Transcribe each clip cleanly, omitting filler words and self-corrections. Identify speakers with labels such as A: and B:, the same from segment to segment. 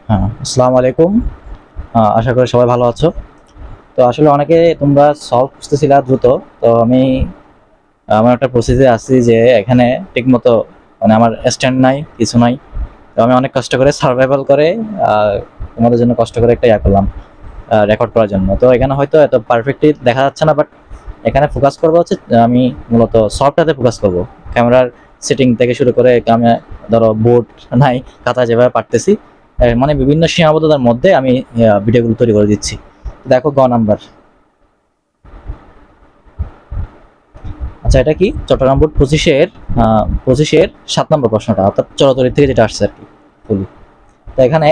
A: হ্যাঁ, আসসালামু আলাইকুম। আশা করি সবাই ভালো আছো। তো আসলে অনেকে তোমরা সলভ খুঁজতেছিলা দ্রুত। তো আমি আমার একটা প্রসেসে আছি যে এখানে ঠিকমতো মানে আমার স্ট্যান্ড নাই, কিছু নাই। তো আমি অনেক কষ্ট করে সার্ভাইভাল করে তোমাদের জন্য কষ্ট করে একটা করলাম রেকর্ড করার জন্য। তো এখানে হয়তো এত পারফেক্টলি দেখা যাচ্ছে না, বাট এখানে ফোকাস করবো হচ্ছে আমি মূলত সফটটাতে ফোকাস করব। ক্যামেরার সেটিং থেকে শুরু করে আমি ধরো বোর্ড নাই, খাতা যেভাবে পারতেছি মানে বিভিন্ন সীমাবদ্ধতার মধ্যে আমি ভিডিওগুলো তৈরি করে দিচ্ছি। দেখো নাম্বার। আচ্ছা, এটা কি চট্টগ্রাম বোর্ড 25-এর 7 নম্বর প্রশ্নটা, অর্থাৎ চরাচরি থেকে যেটা আসছে আর কি ফুলি। তো এখানে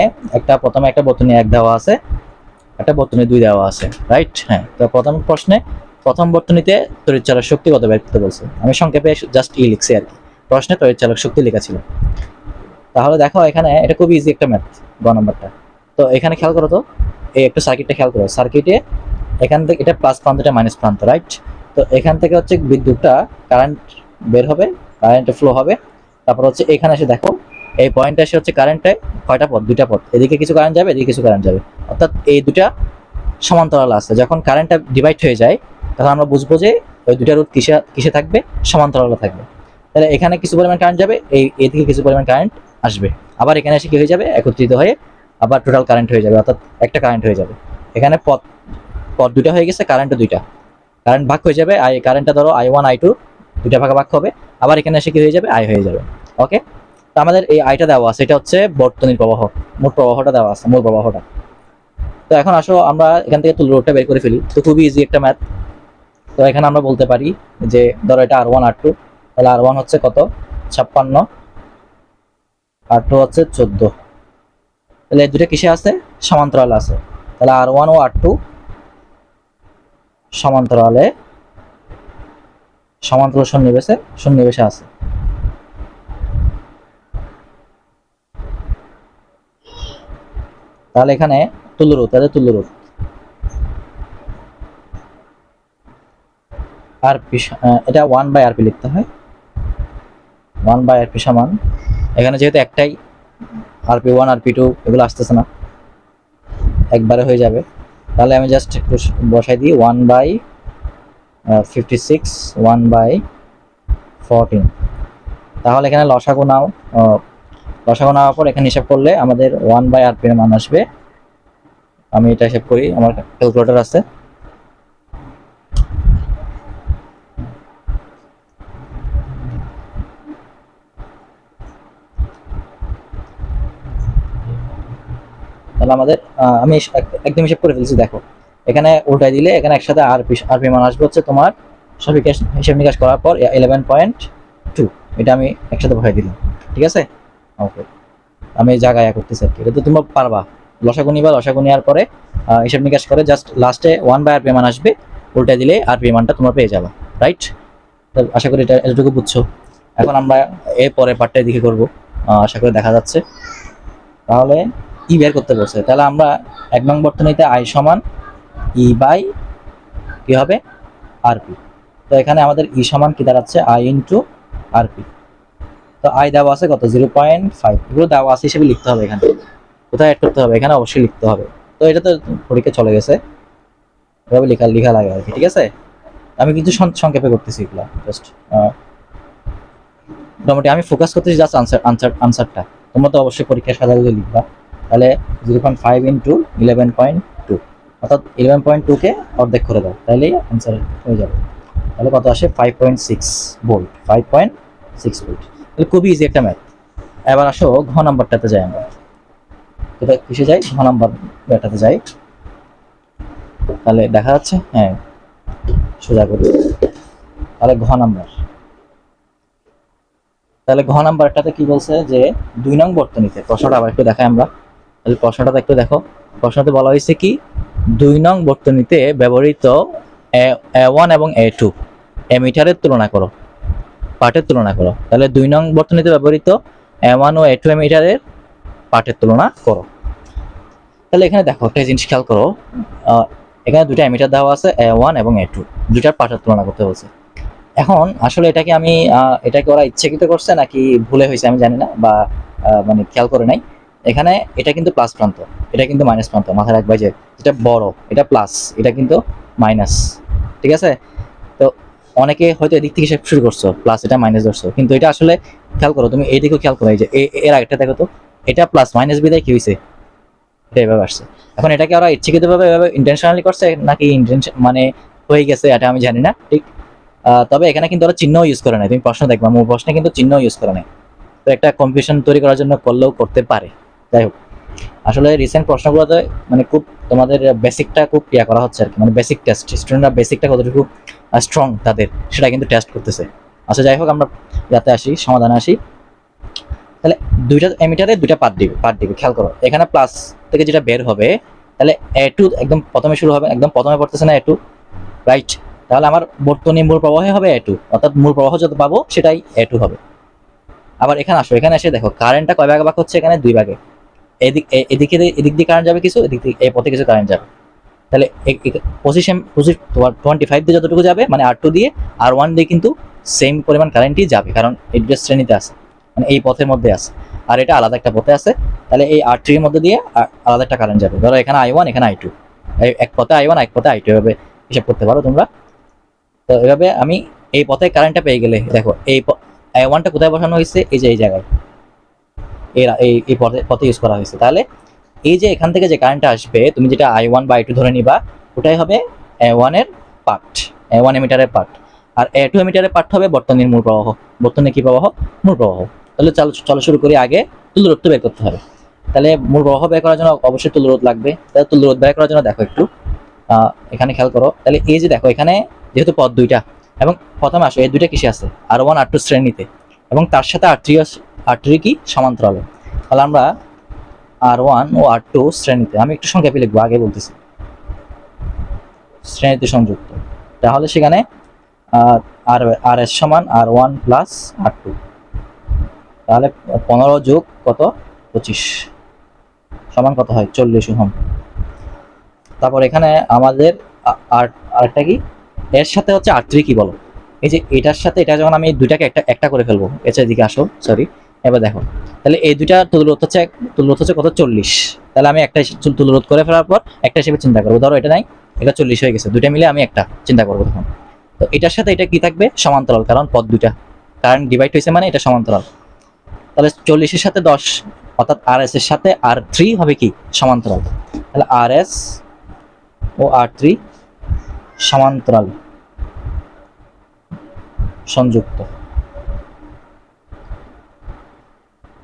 A: প্রথমে একটা বর্তনী 1 দেওয়া আছে, একটা বর্তনী 2 দেওয়া আছে, রাইট? হ্যাঁ, তো প্রথম প্রশ্নে প্রথম বর্তনীতে তড়িৎচালক শক্তি কত বের করতে বলছে। আমি সংক্ষেপে জাস্ট লিখছি আর কি। প্রশ্নে তড়িৎচালক শক্তি লেখা ছিল। তাহলে দেখো এখানে এটা খুব ইজি একটা ম্যাথ, নাম্বারটা। তো এখানে খেয়াল করো তো, এই একটা সার্কিটটা খেয়াল করো। সার্কিটে এখান থেকে এটা প্লাস প্রান্ত, এটা মাইনাস প্রান্ত, রাইট? তো এখান থেকে হচ্ছে বিদ্যুৎটা কারেন্ট বের হবে, কারেন্ট ফ্লো হবে। তারপর হচ্ছে এখানে এসে দেখো, এই পয়েন্টে এসে হচ্ছে কারেন্টে কয়টা পথ, দুইটা পথ। এদিকে কিছু কারেন্ট যাবে, এদিকে কিছু কারেন্ট যাবে, অর্থাৎ এই দুটা সমান্তরাল আছে। যখন কারেন্টটা ডিভাইড হয়ে যায় তখন আমরা বুঝবো যে ওই দুটা রোধ কিসে কিসে থাকবে, সমান্তরালে থাকবে। তাহলে এখানে কিছু পরিমাণ কারেন্ট যাবে, এদিকে কিছু পরিমাণ কারেন্ট আসবে, আবার এখানে এসে কি হয়ে যাবে, একত্রিত হয়ে আবার টোটাল কারেন্ট হয়ে যাবে, অর্থাৎ একটা কারেন্ট হয়ে যাবে। এখানে পথ পথ দুইটা হয়ে গেছে, কারেন্টও দুইটা, কারেন্ট ভাগ হয়ে যাবে। কারেন্টটা ধরো I1 I2 দুইটা ভাগে ভাগ হবে, আবার এখানে এসে কি হয়ে যাবে, আই হয়ে যাবে। ওকে, তো আমাদের এই আইটা দেওয়া আছে, এটা হচ্ছে বর্তনীর প্রবাহ, মোট প্রবাহটা দেওয়া আছে, মূল প্রবাহটা। তো এখন আসো আমরা এখান থেকে তুল রোডটা বের করে ফেলি। তো খুবই ইজি একটা ম্যাথ। তো এখানে আমরা বলতে পারি যে ধরো এটা R1 R2, তাহলে R1 হচ্ছে কত, 56, R2 হচ্ছে 14। তাহলে এই দুটো কিসে আছে, সমান্তরাল আছে। তাহলে R1 ও R2 সমান্তরালে, সমান্তরাল সন্নিবেশে আছে। তাহলে এখানে তুল্যরোধ, তুল্যরোধ আর পি, এটা 1/RP লিখতে হয়। 1/RP সমান, এখানে যেহেতু একটাই RP1 RP2 এগুলো আসতেছে না, একবারে হয়ে যাবে। তাহলে আমি জাস্ট একটু বসাই দিই 1/56, 1/14। তাহলে এখানে লসাগু নাও, লসাগু নেওয়ার পর এখানে হিসাব করলে আমাদের 1/RP এর মান আসবে। আমি এটা হিসাব করি, আমার ক্যালকুলেটর আছে। তাহলে আমাদের আমি একদম হিসাব করে ফেলছি। দেখো এখানে উল্টাই দিলে এখানে একসাথে আরপি মান আসবে হচ্ছে তোমার সব হিসাব নিকাশ করার পর 11.2। এটা আমি একসাথে বসাই দিলাম, ঠিক আছে? ওকে, আমি জায়গায় করতেছি আর কি। এটা তো তোমরা পারবা। লসাগু নিবা, লসাগু নেওয়ার পরে হিসাব নিকাশ করে জাস্ট লাস্টে 1/RP মান আসবে, উল্টাই দিলে RP মানটা তোমরা পেয়ে যাবে, রাইট? আশা করি এটা এতটুকু বুঝছো। এখন আমরা এর পরের পার্টটার দিকে করবো, আশা করি দেখা যাচ্ছে। তাহলে ই বের করতে বলছে, তাহলে আমরা 1 নং বর্তনীতে আই সমান ই বাই কি হবে, আরপি। তো এখানে আমাদের ই সমান কি দাঁড়াচ্ছে, আই ইন্টু আরপি। তো আই দেওয়া আছে কত, 0.5। এগুলো দেওয়া আছে হিসেবে লিখতে হবে। এখানে কোথায় অ্যাড করতে হবে, এখানে অবশ্যই লিখতে হবে। তো এটা তো পরীক্ষা চলে গেছে, এভাবে লেখা লাগে আর কি, ঠিক আছে? আমি কিন্তু সংক্ষেপে করতেছি এগুলো জাস্ট। মোটামুটি আমি ফোকাস করতেছি জাস্ট আনসারটা। তোমরা তো অবশ্যই পরীক্ষার সাধারণত লিখবা। তাহলে 0.5 ইন্টু 11.2, অর্থাৎ 11.2কে অর্ধেক করে দাও, তাহলেই আনসার হয়ে যাবে। তাহলে কত আসে, 5.6 ভোল্ট, 5.6 ভোল্ট। তাহলে খুবই ইজি একটা ম্যাথ। এবার আসো ঘ নাম্বারটাতে যাই আমরা। কোথায় কিসে যাই, ঘ নাম্বারটাতে যাই। তাহলে দেখা যাচ্ছে, হ্যাঁ সোজা করি। তাহলে ঘ নাম্বার, তাহলে ঘ নাম্বারটাতে কি বলছে যে 2 নং বর্তনীতে, প্রশ্নটা আবার একটু দেখাই আমরা। তাহলে প্রশ্নটা একটু দেখো। প্রশ্নতে বলা হয়েছে কি, 2 নং বর্তনীতে ব্যবহৃত A1 এবং A2 এমিটারের তুলনা করো, পাঠের তুলনা করো। তাহলে 2 নং বর্তনীতে ব্যবহৃত A1 ও A2 এমিটারের পাঠের তুলনা করো। তাহলে এখানে দেখো একটা জিনিস খেয়াল করো, এখানে দুটো এমিটার দেওয়া আছে, A1 এবং A2, দুটার পাঠের তুলনা করতে বলছে। এখন আসলে এটাকে আমি এটাকে ওরা ইচ্ছাকৃত করছে নাকি ভুলে হয়েছে আমি জানি না, বা মানে খেয়াল করে নাই। এখানে এটা কিন্তু প্লাস প্রান্ত, এটা কিন্তু মাইনাস প্রান্ত, মাথায় রাখবা যে যেটা বড় এটা প্লাস, এটা কিন্তু মাইনাস, ঠিক আছে? তো অনেকে হয়তো এদিক থেকে শুরু করছো, প্লাস এটা মাইনাস ধরছো, কিন্তু এটা আসলে খেয়াল করো, তুমি এই দিকেও খেয়াল করো, এই যে এর আগেরটা দেখো তো, এটা প্লাস মাইনাস বিদায় কি হয়েছে, এটা এভাবে আসছে। এখন এটাকে ওরা ইচ্ছাকৃতভাবে এভাবে ইন্টেনশনালি করছে নাকি ইন্টেনশন মানে হয়ে গেছে, এটা আমি জানি না ঠিক। তবে এখানে কিন্তু ওরা চিহ্ন ইউজ করে না, তুমি প্রশ্ন দেখবা মূল প্রশ্নে কিন্তু চিহ্ন ইউজ করে না। তো একটা কনফিউশন তৈরি করার জন্য করলেও করতে পারে। যাই হোক, আসলে রিসেন্ট প্রশ্নগুলোতে মানে খুব তোমাদের বেসিকটা খুব ইয়া করা হচ্ছে আর কি, মানে বেসিক টেস্ট, স্টুডেন্টরা বেসিকটা কতটুকু স্ট্রং তাদের সেটা কিন্তু টেস্ট করতেছে। আচ্ছা যাই হোক, আমরা যাতে আসি, সমাধানে আসি। তাহলে দুইটা এমিটারে দুইটা পার্ট দিবে, খেয়াল করো এখানে প্লাস থেকে যেটা বের হবে, তাহলে এ টু একদম প্রথমে শুরু হবে, একদম প্রথমে পড়তেছে না এ টু, রাইট? তাহলে আমার বর্তনী মূল প্রবাহে হবে এ টু, অর্থাৎ মূল প্রবাহ যত পাবো সেটাই এ টু হবে। আবার এখানে আসো, এখানে এসে দেখো কারেন্টটা কয় ভাগে ভাগ হচ্ছে, এখানে দুই ভাগে, এদিক দিয়ে কারেন্ট যাবে কিছু, এদিক দিয়ে এই পথে কিছু কারেন্ট যাবে। তাহলে পজিশন তোমার 25 দিয়ে যতটুকু যাবে মানে আর টু দিয়ে, আর ওয়ান দিয়ে কিন্তু সেম পরিমাণ কারেন্টই যাবে, কারণ এটা শ্রেণীতে আছে, মানে এই পথের মধ্যে আছে, আর এটা আলাদা একটা পথে আছে। তাহলে এই আর থ্রির মধ্যে দিয়ে আলাদা একটা কারেন্ট যাবে। ধরো এখানে আই ওয়ান, এখানে আই টু, এক পথে আই ওয়ান, এক পথে আই টু, এভাবে হিসাব করতে পারো তোমরা। তো এভাবে আমি এই পথে কারেন্টটা পেয়ে গেলে দেখো এই আই ওয়ানটা কোথায় বসানো হয়েছে, এই যে এই জায়গায়, এই পথে ইউজ করা হয়েছে। তাহলে এই যে এখান থেকে যে কারেন্টটা আসবে, তুমি যেটা আই ওয়ান বা আই টু ধরে নিবা, ওটাই হবে এ ওয়ানের পার্ট, এ ওয়ান এমিটারের পার্ট। আর এ টু এমিটারের পার্ট হবে বর্তনীর মূল প্রবাহ। বর্তনী কি প্রবাহ? মূল প্রবাহ। তাহলে চলো শুরু করি, আগে তুল্যরোধ বের করতে হবে। তাহলে মূল প্রবাহ বের করার জন্য অবশ্যই তুল্যরোধ লাগবে। তাহলে তুল্যরোধ বের করার জন্য দেখো একটু এখানে খেয়াল করো। তাহলে এই যে দেখো এখানে যেহেতু পদ দুইটা, এবং প্রথমে আসো এই দুইটা কিসে আছে, আর ওয়ান আর টু শ্রেণীতে, এবং তার সাথে আর থ্রি কি সমান্তরালে। তাহলে আমরা আর ওয়ান ও আর টু শ্রেণীতে, আমি একটু সংক্ষেপে লিখবো, আগে বলতেছি, শ্রেণীতে সংযুক্ত। তাহলে সেখানে আর এস সমান আর ওয়ান প্লাস আর টু, তাহলে 15 যোগ কত 25 সমান কত হয় 40 ওহম। তারপর এখানে আমাদের আরেকটা কি, এর সাথে হচ্ছে আর থ্রি কি বলো, এই যে এটার সাথে এটা যখন আমি দুইটাকে একটা করে ফেলবো, এর দিকে আসো, সরি, এবার দেখো তাহলে এই দুইটা তুল্যরোধ হচ্ছে কত 40। তাহলে আমি একটা তুল্যরোধ করে ফেলার পর একটা হিসেবে চিন্তা করবো, ধরো এটা নাই, এটা 40 হয়ে গেছে, দুইটা মিলে আমি একটা চিন্তা করবো তখন। তো এটার সাথে এটা কি থাকবে, সমান্তরাল, কারণ পদ দুইটা কারেন্ট ডিভাইড হয়েছে মানে এটা সমান্তরাল। তাহলে 40-এর সাথে 10, অর্থাৎ আর এস এর সাথে আর থ্রি হবে কি সমান্তরাল। তাহলে আর এস ও আর থ্রি সমান্তরাল সংযুক্ত।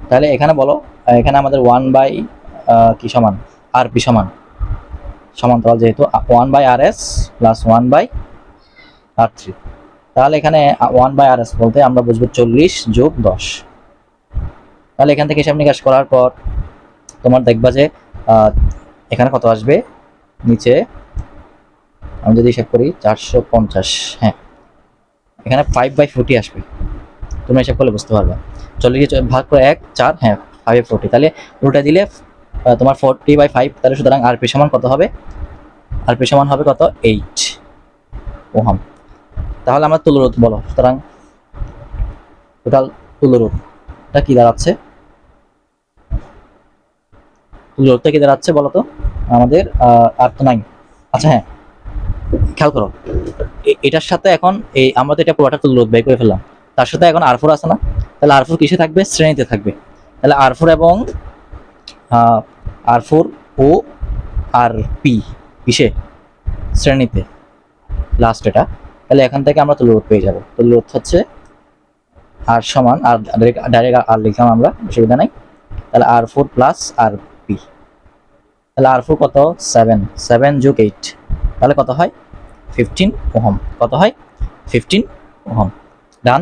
A: তাহলে এখানে বলো, এখানে আমাদের ওয়ান বাই কি সমান, আর পি সমান, সমান্তরাল যেহেতু, one by R S plus one by R three. তাহলে এখানে ওয়ান বাই আর এস বলতে আমরা বুঝবো 40 যোগ 10। তাহলে এখান থেকে হিসাব নিকাশ করার পর তোমার দেখবা যে এখানে কত আসবে, নিচে আমি যদি হিসাব করি 450, হ্যাঁ এখানে 5/40 আসবে, তুমি হিসাব করলে বুঝতে পারবে। 40 ভাগ করে 1 4, হ্যাঁ 5/40, তাহলে উল্টা দিলে তোমার 40/5। তাহলে সুতরাং আর পি সমান কত হবে, আর পি সমান হবে কত 8 ওহম। তাহলে আমরা তুল্যরোধ বলো, সুতরাং টোটাল তুল্যরোধটা কি দাঁড়াচ্ছে, তুল্যরোধটা কি দাঁড়াচ্ছে বলো তো আমাদের, আর তো নাই। আচ্ছা হ্যাঁ, খেয়াল করো এটার সাথে এখন এই আমরা তো এটা পুরোটা তুল্যরোধ বের করে ফেললাম, তার সাথে এখন আর ফোর আছে না, তাহলে আর ফোর কিসে থাকবে, শ্রেণীতে থাকবে। তাহলে আর ফোর এবং আর ফোর ও আর পি কিসে, শ্রেণীতে, লাস্ট এটা। তাহলে এখান থেকে আমরা তুল্যরোধ পেয়ে যাব। তুল্যরোধ হচ্ছে আর সমান, আর ডাইরেক্ট আর লিখলাম আমরা, অসুবিধা নাই। তাহলে আর ফোর প্লাস আর পি, তাহলে আর ফোর কত 7 যোগ 8, তাহলে কত হয় 15 ওহম। কত হয় 15 ওহম। ডান।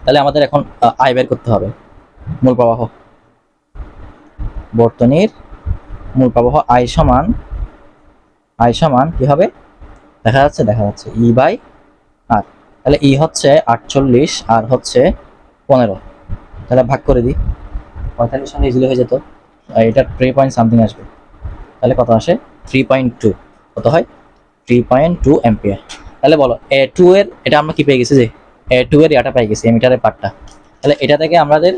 A: তাহলে আমাদের এখন আই বের করতে হবে, মূল প্রবাহ, বর্তনীর মূল প্রবাহ আই সমান কি হবে, দেখা যাচ্ছে ই বাই আর। তাহলে ই হচ্ছে 48 আর হচ্ছে 15, তাহলে ভাগ করে দিই, 45 সঙ্গে ইজিলি হয়ে যেত, এটা 3 পয়েন্ট সামথিং আসবে। তাহলে কত আসে 3.2, কত হয় 3.2 অ্যাম্পিয়ার। তাহলে বলো এ টু এর এটা আমরা কি পেয়ে গেছি, যে এ টু এর ইয়াটা পেয়ে গেছি, এমিটারের পার্টটা। তাহলে এটা থেকে আমাদের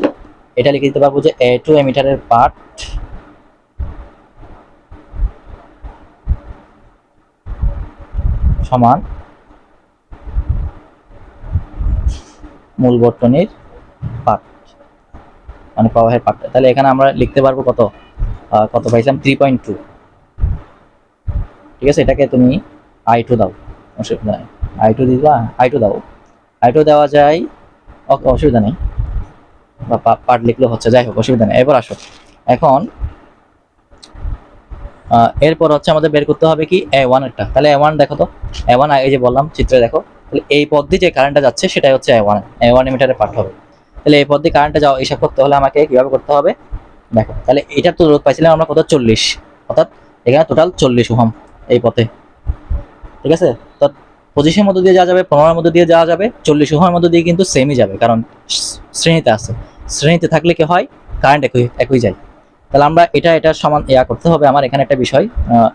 A: এটা লিখে দিতে পারবো যে A2 এমিটারের পার্ট সমান মূল বর্তনীর পার্ট, মানে প্রবাহের পার্টটা। তাহলে এখানে আমরা লিখতে পারবো কত কত পাইছিলাম 3.2। ঠিক আছে, এটাকে তুমি I2 দাও, অসুবিধা নেই। I2 দিবা, I2 দাও, I2 দেওয়া যায়, অসুবিধা নেই, বা পার্ট লিখলেও হচ্ছে, যাই হোক অসুবিধা নেই। এরপর আসো, এখন এরপর হচ্ছে আমাদের বের করতে হবে কি A1 এরটা। তাহলে A1 দেখো তো, A1 এই যে বললাম চিত্রে দেখো, তাহলে এই পথ দিয়ে যে কারেন্টটা যাচ্ছে সেটাই হচ্ছে A1 এমিটারের পার্ট হবে। তাহলে এই পথ দিয়ে কারেন্টটা যাওয়া হিসাব করতে হলে আমাকে কিভাবে করতে হবে দেখো। তাহলে এটার তো রোধ পাইছিলাম আমরা কত 40, অর্থাৎ এখানে টোটাল 40 ওহম এই পথে। ঠিক আছে, তো পঁচিশের মধ্যে দিয়ে যাওয়া যাবে, 15-এর মধ্যে দিয়ে যাওয়া যাবে, 40 ওহমের মধ্যে দিয়ে কিন্তু সেমই যাবে, কারণ শ্রেণীতে আছে। শ্রেণীতে থাকলে কি হয়, কারেন্ট একই যায়। তাহলে আমরা এটার সমান করতে হবে। আমার এখানে একটা বিষয়,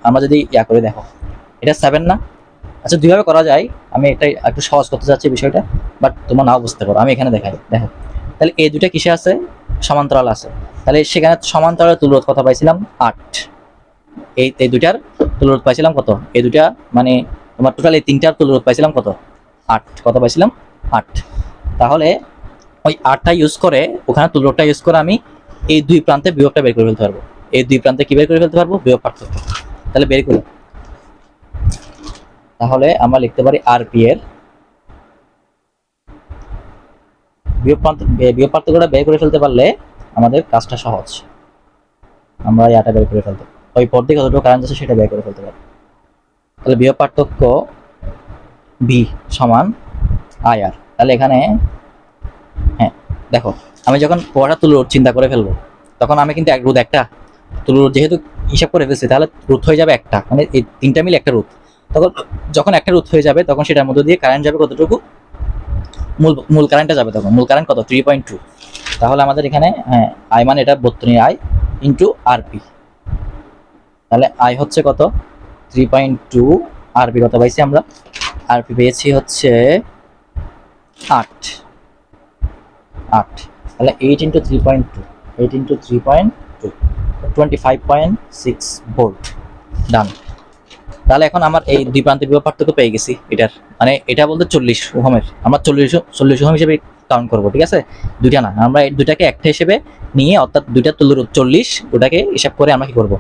A: আমরা যদি করে দেখো, এটা 7 না? আচ্ছা, দুইভাবে করা যায়, আমি এটাই একটু সহজ করতে চাচ্ছি বিষয়টা, বাট তোমরা নাও বুঝতে পারো, আমি এখানে দেখাই। দেখো, তাহলে এই দুটা কিসে আছে, সমান্তরাল আছে। তাহলে সেখানে সমান্তরালের তুলরোধ কত পাইছিলাম 8। এই দুইটার তুলরোধ পাইছিলাম কত, এই দুইটা মানে তোমার টোটাল এই তিনটার তুলরোধ পাইছিলাম কত 8। কত পাইছিলাম 8। তাহলে ওই 8টা ইউজ করে, ওখানে তুলরোধটা ইউজ করে আমি এই দুই প্রান্তে বিভবটা বের করে ফেলতে পারবো। এই দুই প্রান্তে কি বের করে ফেলতে পারবো, বিভব পার্থক্য। তাহলে বের করি, তাহলে আমরা লিখতে পারি আরপি এর বিভব পার্থক্যটা বের করে ফেলতে পারলে আমাদের কাজটা সহজ। আমরা এটা বের করে ফেলতে, ওই পর দিয়ে কতটুকু কারেন্ট আছে সেটা বের করে ফেলতে পারি। তাহলে বিভব পার্থক্য বি সমান আইআর। তাহলে এখানে হ্যাঁ দেখো, আমি যখন পড়াটা তুলরোধ চিন্তা করে ফেলবো, তখন আমি কিন্তু এক রোধ একটা তুলরোধ যেহেতু হিসাব করে ফেলছি, তাহলে রোধ হয়ে যাবে একটা, মানে এই তিনটা মিলে একটা রোধ। তখন যখন একটা রোধ হয়ে যাবে, তখন সেটার মধ্যে দিয়ে কারেন্ট যাবে কতটুকু, মূল কারেন্টটা যাবে, তখন মূল কারেন্ট কত 3.2। তাহলে আমাদের এখানে আই মানে এটা বর্তনীর আই ইন্টু আরপি। তাহলে আই হচ্ছে কত 3.2, আরপি কত পাইছি আমরা, আরপি পেয়েছি হচ্ছে 8। তাহলে 8 ইন্টু 3.2, 8 ইন্টু 3.2, 25.6 ভোল্ট। ডান। তাহলে এখন আমার এই দুই প্রান্তের বিভব পার্থক্য পেয়ে গেছি এটার, মানে এটা বলতে 40 ওহমের, আমরা 40 ওহম হিসেবে কাউন্ট করবো। ঠিক আছে, দুইটা না, আমরা এই দুইটাকে একটা হিসেবে নিয়ে, অর্থাৎ দুইটা তুলরোধ 40, ওটাকে হিসাব করে আমরা কি করবো,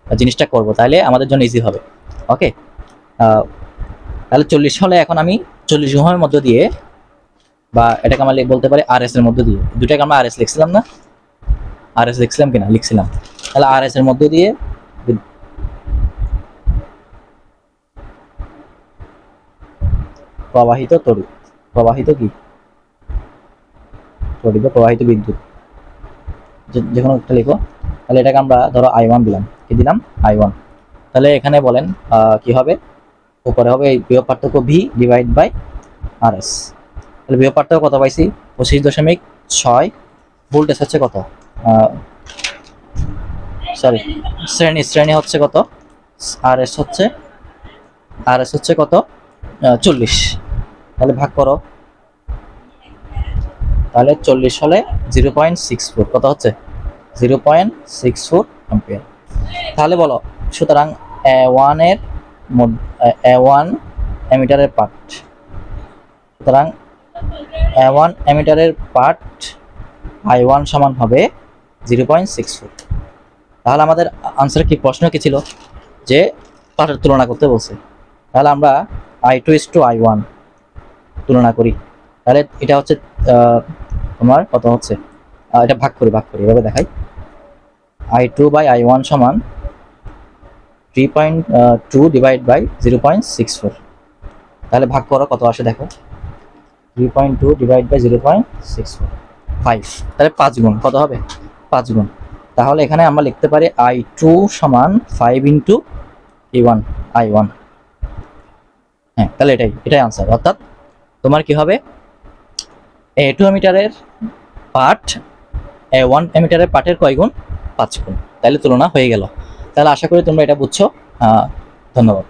A: জিনিসটা করবো, তাহলে আমাদের জন্য ইজি হবে। ওকে, তাহলে 40 হলে এখন আমি 40 ওহমের মধ্য দিয়ে, বা এটাকে আমরা বলতে পারি আর এস এর মধ্য দিয়ে, দুটাকে আমরা আর এস লিখছিলাম না, আর এস লিখছিলাম কিনা, লিখছিলাম। তাহলে আর এস এর মধ্য দিয়ে প্রবাহিত তড়িৎ, প্রবাহিত কি তড়িৎ, প্রবাহিত বিদ্যুৎ, যে কোনো একটা লিখো। তাহলে এটাকে আমরা ধরো I1 দিলাম, কি দিলাম I1। তাহলে এখানে বলেন কি হবে, উপরে হবে এই বিভব পার্থক্য V divide by R S. তাহলে বিভব পার্থক্য কত পাইছি 25.6, ভোল্টেজ হচ্ছে কত, সরি শ্রেণী হচ্ছে কত, আর এস হচ্ছে কত 40। তাহলে ভাগ করো, তাহলে 40 হলে 0.64, কত হচ্ছে 0.64 অ্যাম্পিয়ার। তাহলে বলো, সুতরাং A1 এমিটারের পার্ট, সুতরাং A1 এমিটারের পার্ট I1 সমান হবে 0.64। তাহলে আমাদের আনসার কি, প্রশ্ন কি ছিল যে পার্টের তুলনা করতে বলছে। তাহলে আমরা I2:I1 তুলনা করি। তাহলে এটা হচ্ছে তোমার কত হচ্ছে, এটা ভাগ করি এভাবে দেখাই। I2/I1 সমান 3.2 ডিভাইড বাই 0.64। তাহলে ভাগ করো কত আসে দেখো, 3.2 ডিভাইড বাই 0.64, 5। তাহলে 5 গুণ কত হবে, 5 গুণ। তাহলে এখানে আমরা লিখতে পারি I2 সমান 5 ইন্টু I1। হ্যাঁ, তাহলে এটাই আনসার। অর্থাৎ তোমার কি হবে, A2 এমিটারের পার্ট A1 এমিটারের পার্টের কয় গুণ, 5 গুণ। তাহলে তুলনা হয়ে গেল। তাহলে আশা করি তোমরা এটা বুঝছো। ধন্যবাদ।